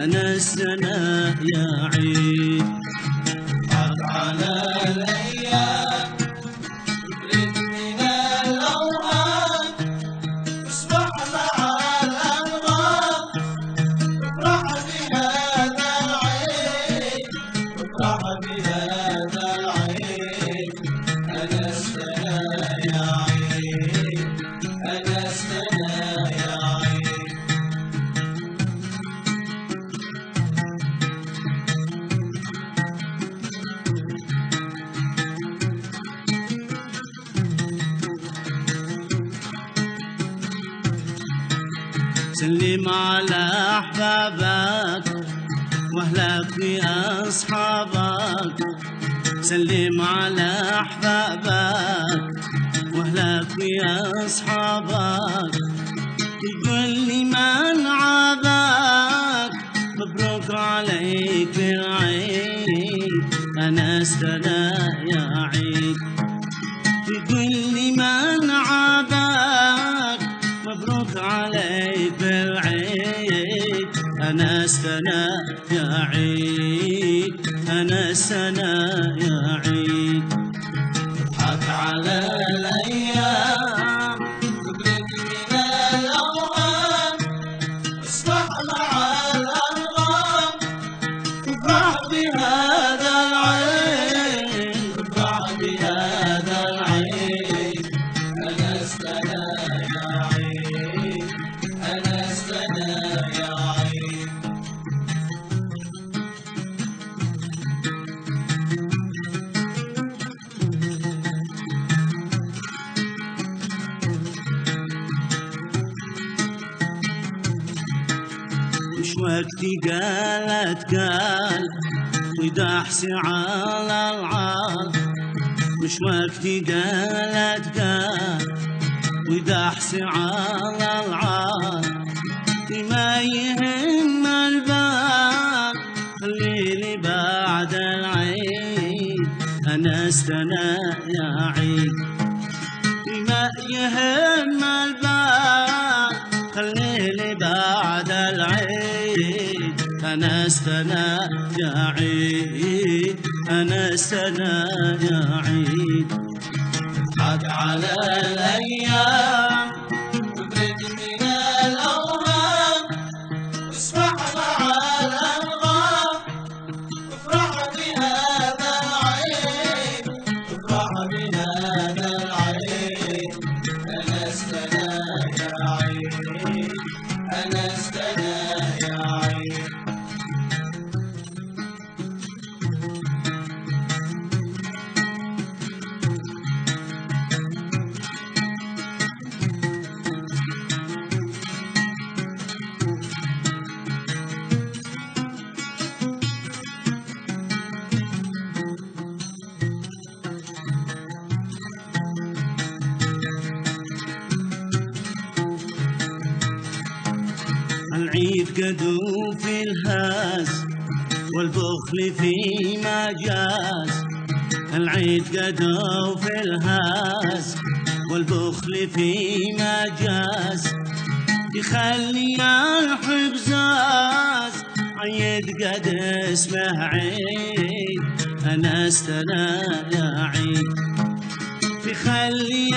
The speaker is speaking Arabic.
أنستنا يا عيد. حق على الأيام تفرد من الأوهام، تصبح مع الأنغام، تفرح بهذا العيد، تفرح بهذا العيد. أنستنا يا عيد، أنستنا يا عيد. سلم على أحبابك وأهلك بأصحابك، سلم على أحبابك وأهلك بأصحابك، لكل من عابك مبروك عليك العيد. أنستنا يا عيد. لكل من عابك مبروك عليك بالعيد. أنستنا يا عيد، أنستنا يا عيد. حق على الأيام تبرد من الأوهام، اصبح مع الأنغام، تفرح بهذا العيد، تفرح بهذا العيد. أنستنا يا عيد، أنستنا يا عيد. مش وقتي قالت قال ويدحسي على العال، مش وقتي قالت قال ويدحسي على العال، ما يهم البال خليلي بعد العيد. أنستنا يا عيد. ما يهم البال خليلي بعد العيد. أنستنا يا عيد، أنستنا يا عيد. حق على الأيام تبرد من الأوهام، تصبح مع الأنغام، تفرح بهذا العيد، تفرح بهذا العيد. أنستنا يا عيد، أنستنا يا عيد. العيد قدو في الهاز والبخل في مجاز، العيد قدو في الهاز والبخل في مجاز، يخلي الحبزاز عيد قد اسمه عيد. أنستنا يا عيد. يخلي